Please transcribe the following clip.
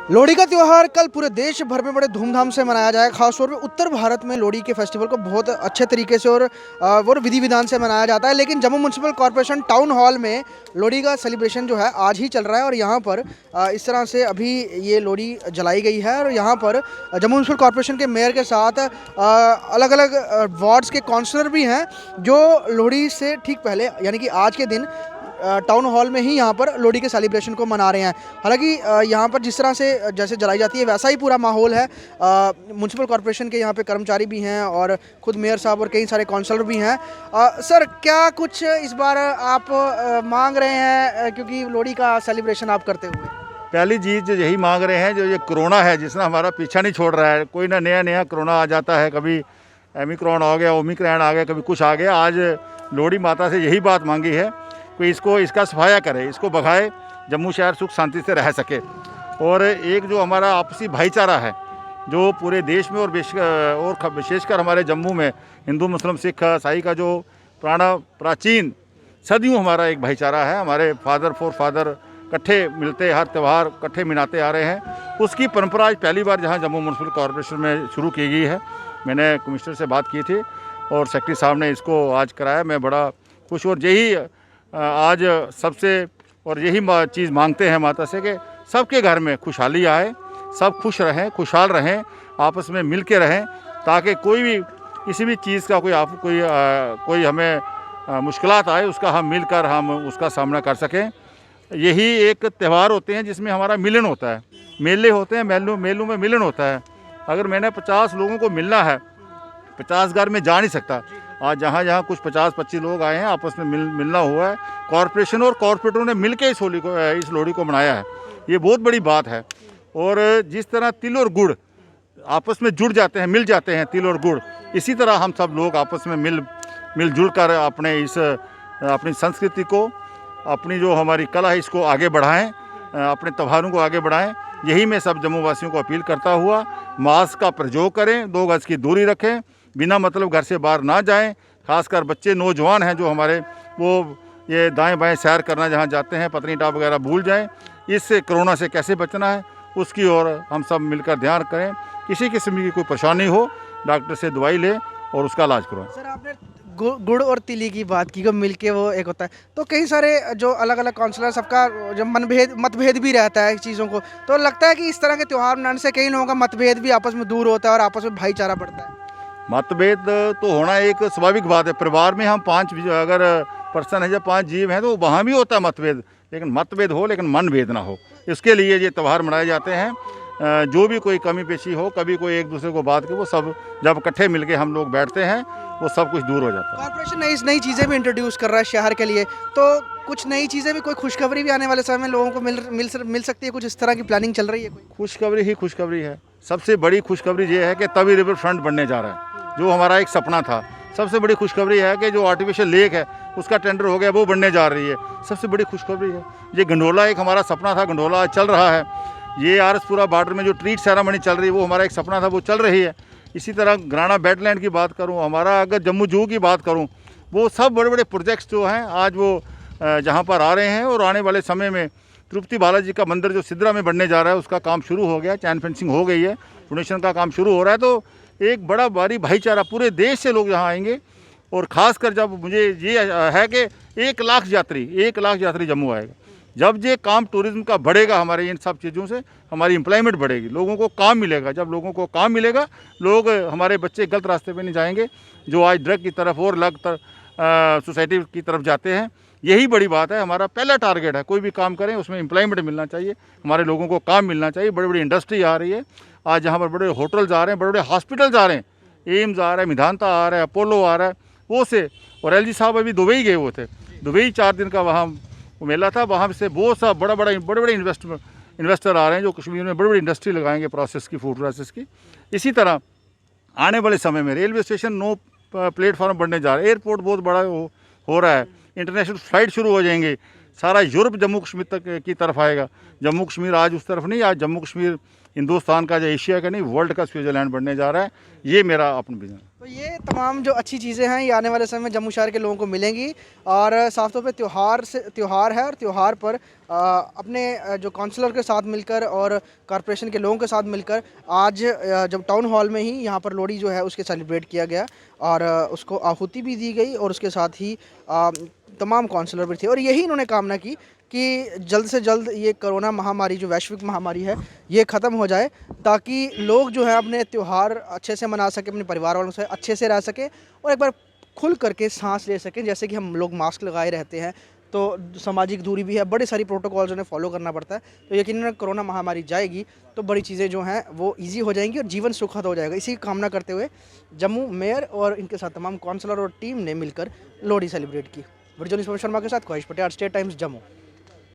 लोहड़ी का त्यौहार कल पूरे देश भर में बड़े धूमधाम से मनाया जाएगा। खासतौर पे उत्तर भारत में लोहड़ी के फेस्टिवल को बहुत अच्छे तरीके से और वो विधि विधान से मनाया जाता है। लेकिन Jammu municipal corporation town hall में लोहड़ी का सेलिब्रेशन जो है आज ही चल रहा है और यहाँ पर इस तरह से अभी ये लोहड़ी जलाई गई है और यहाँ पर जम्मू म्यूनसिपल कॉर्पोरेशन के मेयर के साथ अलग अलग वार्ड्स के काउंसलर भी हैं जो लोहड़ी से ठीक पहले यानी कि आज के दिन टाउन हॉल में ही यहाँ पर लोहड़ी के सेलिब्रेशन को मना रहे हैं। हालांकि यहाँ पर जिस तरह से जैसे जलाई जाती है वैसा ही पूरा माहौल है। म्यूनसिपल कॉर्पोरेशन के यहाँ पे कर्मचारी भी हैं और खुद मेयर साहब और कई सारे काउंसलर भी हैं। सर, क्या कुछ इस बार आप मांग रहे हैं क्योंकि लोहड़ी का सेलिब्रेशन आप करते हुए? पहली चीज़ जो यही मांग रहे हैं, जो ये कोरोना है जिसने हमारा पीछा नहीं छोड़ रहा है। कोई ना नया कोरोना आ जाता है, कभी एमिक्रॉन आ गया, ओमिक्रॉन आ गया, कभी कुछ आ गया। आज लोहड़ी माता से यही बात मांगी है कि इसका सफाया करे, इसको भगाए, जम्मू शहर सुख शांति से रह सके। और एक जो हमारा आपसी भाईचारा है जो पूरे देश में और विशेषकर हमारे जम्मू में हिंदू मुस्लिम सिख ईसाई का जो प्राचीन सदियों हमारा एक भाईचारा है। हमारे फादर इकट्ठे मिलते, हर त्यौहार इकट्ठे मनाते आ रहे हैं। उसकी परंपरा आज पहली बार जहां जम्मू म्यूनसिपल कॉर्पोरेशन में शुरू की गई है। मैंने कमिश्नर से बात की थी और सेक्रेटरी साहब ने इसको आज कराया। मैं बड़ा खुश, और यही आज सबसे और यही चीज़ मांगते हैं माता से कि सबके घर में खुशहाली आए, सब खुश रहें, खुशहाल रहें, आपस में मिल के रहें, ताकि कोई भी किसी भी चीज़ का कोई हमें मुश्किलात आए उसका हम मिलकर हम उसका सामना कर सकें। यही एक त्यौहार होते हैं जिसमें हमारा मिलन होता है, मेले होते हैं, मेलों में मिलन होता है। अगर मैंने 50 लोगों को मिलना है, 50 घर में जा नहीं सकता। आज जहाँ कुछ 50-25 लोग आए हैं, आपस में मिलना हुआ है। कॉरपोरेशन और कॉरपोरेटरों ने मिलकर इस लोहड़ी को मनाया है, ये बहुत बड़ी बात है। और जिस तरह तिल और गुड़ आपस में जुड़ जाते हैं, मिल जाते हैं तिल और गुड़, इसी तरह हम सब लोग आपस में मिलजुल कर अपनी संस्कृति को, अपनी जो हमारी कला है इसको आगे बढ़ाएं, अपने त्योहारों को आगे बढ़ाएं। यही मैं सब जम्मू वासियों को अपील करता हुआ, मास्क का प्रयोग करें, 2 गज की दूरी रखें, बिना मतलब घर से बाहर ना जाएं। खासकर बच्चे नौजवान हैं जो हमारे, वो ये दाएं बाएं सैर करना जहां जाते हैं, पत्नीटॉप वगैरह भूल जाएं। इससे कोरोना से कैसे बचना है उसकी ओर हम सब मिलकर ध्यान करें। किसी किस्म की कोई परेशानी हो, डॉक्टर से दवाई लें और उसका इलाज करवाएं। सर, आपने गुड़ और तिली की बात की, मिल के वो एक होता है, तो कई सारे जो अलग अलग काउंसलर, सबका जो मतभेद भी रहता है चीज़ों को, तो लगता है कि इस तरह के त्यौहार मनाने से कई लोगों का मतभेद भी आपस में दूर होता है और आपस में भाईचारा बढ़ता है। मतभेद तो होना एक स्वाभाविक बात है। परिवार में हम 5 अगर पर्सन है या 5 जीव हैं तो वहाँ भी होता है मतभेद, लेकिन मतभेद हो लेकिन मनभेद ना हो। इसके लिए ये त्यौहार मनाए जाते हैं। जो भी कोई कमी पेशी हो, कभी कोई एक दूसरे को बात के, वो सब जब इकट्ठे मिलके हम लोग बैठते हैं वो सब कुछ दूर हो जाता है। कॉर्पोरेशन नई चीज़ें भी इंट्रोड्यूस कर रहा है शहर के लिए, तो कुछ नई चीज़ें भी, कोई खुशखबरी भी आने वाले समय में लोगों को मिल सकती है? कुछ इस तरह की प्लानिंग चल रही है? कोई खुशखबरी है। सबसे बड़ी खुशखबरी ये है कि तवी रिवर फ्रंट बनने जा रहा है, जो हमारा एक सपना था। सबसे बड़ी खुशखबरी है कि जो आर्टिफिशियल लेक है उसका टेंडर हो गया, वो बनने जा रही है। सबसे बड़ी खुशखबरी है। ये गंडोला एक हमारा सपना था, गंडोला चल रहा है। ये आरसपुरा बॉर्डर में जो ट्रीट सेरेमनी चल रही है वो हमारा एक सपना था, वो चल रही है। इसी तरह ग्राना वेटलैंड की बात करूं, हमारा अगर जम्मू जू की बात करूं, वो सब बड़े बड़े प्रोजेक्ट्स जो हैं आज वो जहां पर आ रहे हैं। और आने वाले समय में तिरुपति बालाजी का मंदिर जो सिद्रा में बनने जा रहा है उसका काम शुरू हो गया, चैन फेंसिंग हो गई है, डोनेशन का काम शुरू हो रहा है। तो एक बड़ा भारी भाईचारा, पूरे देश से लोग यहाँ आएंगे। और ख़ासकर जब मुझे ये है कि 1 लाख यात्री जम्मू आएगा। जब ये काम टूरिज़्म का बढ़ेगा, हमारे इन सब चीज़ों से हमारी एम्प्लॉयमेंट बढ़ेगी, लोगों को काम मिलेगा। जब लोगों को काम मिलेगा, लोग, हमारे बच्चे गलत रास्ते पे नहीं जाएंगे, जो आज ड्रग की तरफ और सोसाइटी की तरफ जाते हैं। यही बड़ी बात है। हमारा पहला टारगेट है, कोई भी काम करें उसमें एम्प्लॉयमेंट मिलना चाहिए, हमारे लोगों को काम मिलना चाहिए। बड़ी बड़ी इंडस्ट्री आ रही है आज, जहाँ पर बड़े होटल्स आ रहे हैं, बड़े बड़े हॉस्पिटल्स आ रहे हैं, एम्स आ रहा है, मेदांता आ रहा है, अपोलो आ रहा है, वो से। और एलजी साहब अभी दुबई गए हुए थे, दुबई 4 दिन का वहाँ वो मेला था, वहाँ से बहुत सा बड़े बड़े इन्वेस्टर आ रहे हैं जो कश्मीर में बड़ी बड़ी इंडस्ट्री लगाएंगे प्रोसेस की, फूड प्रोसेस की। इसी तरह आने वाले समय में रेलवे स्टेशन 9 प्लेटफार्म बनने जा रहे हैं, एयरपोर्ट बहुत बड़ा हो रहा है, इंटरनेशनल फ्लाइट शुरू हो जाएंगे। सारा यूरोप जम्मू कश्मीर तक की तरफ आएगा। जम्मू कश्मीर आज उस तरफ नहीं, आज जम्मू कश्मीर हिंदुस्तान का, जो एशिया का नहीं, वर्ल्ड का स्विट्जरलैंड बनने जा रहा है। ये मेरा अपना विजन है। तो ये तमाम जो अच्छी चीज़ें हैं ये आने वाले समय में जम्मू शहर के लोगों को मिलेंगी और साफ तौर पे त्यौहार है और त्यौहार पर अपने जो काउंसलर के साथ मिलकर और कॉरपोरेशन के लोगों के साथ मिलकर आज जब टाउन हॉल में ही यहाँ पर लोहड़ी जो है उसके सेलिब्रेट किया गया और उसको आहुति भी दी गई और उसके साथ ही तमाम काउंसलर भी थे और यही इन्होंने कामना की कि जल्द से जल्द ये कोरोना महामारी जो वैश्विक महामारी है ये ख़त्म हो जाए, ताकि लोग जो है अपने त्यौहार अच्छे से मना सकें, अपने परिवार वालों से अच्छे से रह सकें और एक बार खुल करके सांस ले सकें। जैसे कि हम लोग मास्क लगाए रहते हैं तो सामाजिक दूरी भी है, बड़ी सारी प्रोटोकॉल्स उन्हें फॉलो करना पड़ता है। तो यकीनन कोरोना महामारी जाएगी तो बड़ी चीज़ें जो हैं वो ईजी हो जाएंगी और जीवन सुखद हो जाएगा। इसी की कामना करते हुए जम्मू मेयर और इनके साथ तमाम काउंसलर और टीम ने मिलकर लोहड़ी सेलिब्रेट की। वीडियो जर्नलिस्ट पवन शर्मा के साथ ख्वाहिश पटेल, स्टेट टाइम्स, जम्मू।